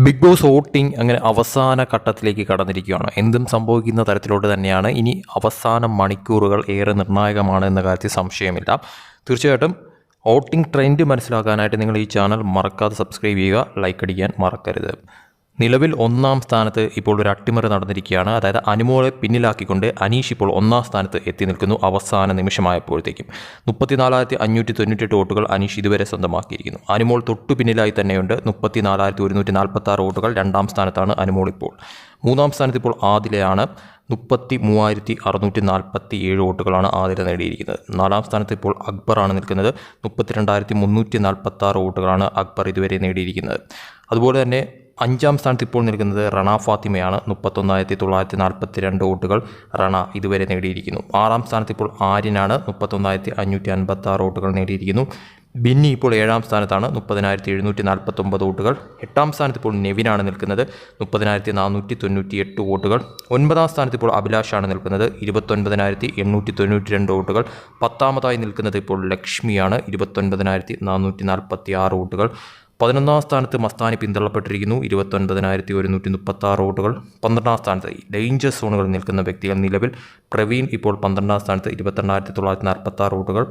Big boss voting അങ്ങനെ അവസാന ഘട്ടത്തിലേക്ക് കടന്നിരിക്കുകയാണ്. എന്തും സംഭവിക്കുന്ന തരത്തിലോട്ട് തന്നെയാണ്. ഇനി അവസാന മണിക്കൂറുകൾ ഏറെ നിർണായകമാണ് എന്ന കാര്യത്തിൽ സംശയമില്ല. തീർച്ചയായിട്ടും വോട്ടിംഗ് ട്രെൻഡ് മനസ്സിലാക്കാനായിട്ട് നിങ്ങൾ ഈ ചാനൽ മറക്കാതെ സബ്സ്ക്രൈബ് ചെയ്യുക, ലൈക്ക് അടിക്കാൻ മറക്കരുത്. നിലവിൽ ഒന്നാം സ്ഥാനത്ത് ഇപ്പോൾ ഒരു അട്ടിമറി നടന്നിരിക്കുകയാണ്. അതായത് അനുമോളെ പിന്നിലാക്കിക്കൊണ്ട് അനീഷ് ഇപ്പോൾ ഒന്നാം സ്ഥാനത്ത് എത്തി നിൽക്കുന്നു. അവസാന നിമിഷമായപ്പോഴത്തേക്കും 34,598 വോട്ടുകൾ അനീഷ് ഇതുവരെ സ്വന്തമാക്കിയിരിക്കുന്നു. അനുമോൾ തൊട്ടു പിന്നിലായി തന്നെയുണ്ട്. 34,146 വോട്ടുകൾ. രണ്ടാം സ്ഥാനത്താണ് അനുമോൾ ഇപ്പോൾ. മൂന്നാം സ്ഥാനത്ത് ഇപ്പോൾ ആദിലയാണ്. 33,647 വോട്ടുകളാണ് ആദില നേടിയിരിക്കുന്നത്. നാലാം സ്ഥാനത്ത് ഇപ്പോൾ അക്ബറാണ് നിൽക്കുന്നത്. 32,346 വോട്ടുകളാണ് അക്ബർ ഇതുവരെ നേടിയിരിക്കുന്നത്. അതുപോലെ തന്നെ അഞ്ചാം സ്ഥാനത്ത് ഇപ്പോൾ നിൽക്കുന്നത് റണ ഫാത്തിമയാണ്. 31,942 വോട്ടുകൾ റണ ഇതുവരെ നേടിയിരിക്കുന്നു. ആറാം സ്ഥാനത്ത് ഇപ്പോൾ ആര്യനാണ്. 31,556 വോട്ടുകൾ നേടിയിരിക്കുന്നു. ബിന്നി ഇപ്പോൾ ഏഴാം സ്ഥാനത്താണ്. 30,749 വോട്ടുകൾ. എട്ടാം സ്ഥാനത്ത് ഇപ്പോൾ നെവിനാണ് നിൽക്കുന്നത്. 30,498 വോട്ടുകൾ. ഒൻപതാം സ്ഥാനത്ത് ഇപ്പോൾ അഭിലാഷാണ് നിൽക്കുന്നത്. 29,892 വോട്ടുകൾ. പത്താമതായി നിൽക്കുന്നത് ഇപ്പോൾ ലക്ഷ്മിയാണ്. 29,446 വോട്ടുകൾ. 11ാം സ്ഥാനത്ത് മസ്താനി പിന്തള്ളപ്പെട്ടിരിക്കുന്നു. 29,136 വോട്ടുകൾ. 12ാം സ്ഥാനത്ത് ഡേഞ്ചർ സോണുകളിൽ നിൽക്കുന്ന വ്യക്തികൾ നിലവിൽ പ്രവീൺ ഇപ്പോൾ 12ാം സ്ഥാനത്ത് 22,946 വോട്ടുകൾ.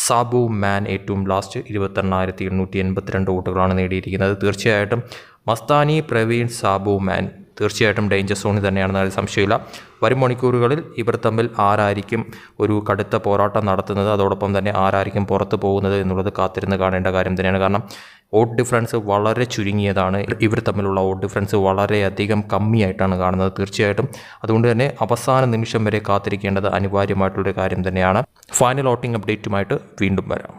സാബു മാൻ ഏറ്റവും ലാസ്റ്റ് 22,882 വോട്ടുകളാണ് നേടിയിരിക്കുന്നത്. തീർച്ചയായിട്ടും മസ്താനി, പ്രവീൺ, സാബു മാൻ തീർച്ചയായിട്ടും ഡേഞ്ചർ സോണിൽ തന്നെയാണെന്ന് അതിൽ സംശയമില്ല. വരും മണിക്കൂറുകളിൽ ഇവർ തമ്മിൽ ആരായിരിക്കും ഒരു കടുത്ത പോരാട്ടം നടത്തുന്നത്, അതോടൊപ്പം തന്നെ ആരായിരിക്കും പുറത്തു പോകുന്നത് എന്നുള്ളത് കാത്തിരുന്ന് കാണേണ്ട കാര്യം തന്നെയാണ്. കാരണം വോട്ട് ഡിഫറൻസ് വളരെ ചുരുങ്ങിയതാണ്. ഇവർ തമ്മിലുള്ള വോട്ട് ഡിഫറൻസ് വളരെയധികം കമ്മിയായിട്ടാണ് കാണുന്നത്. തീർച്ചയായിട്ടും അതുകൊണ്ട് തന്നെ അവസാന നിമിഷം വരെ കാത്തിരിക്കേണ്ടത് അനിവാര്യമായിട്ടുള്ളൊരു കാര്യം തന്നെയാണ്. ഫൈനൽ വോട്ടിംഗ് അപ്ഡേറ്റുമായിട്ട് വീണ്ടും വരാം.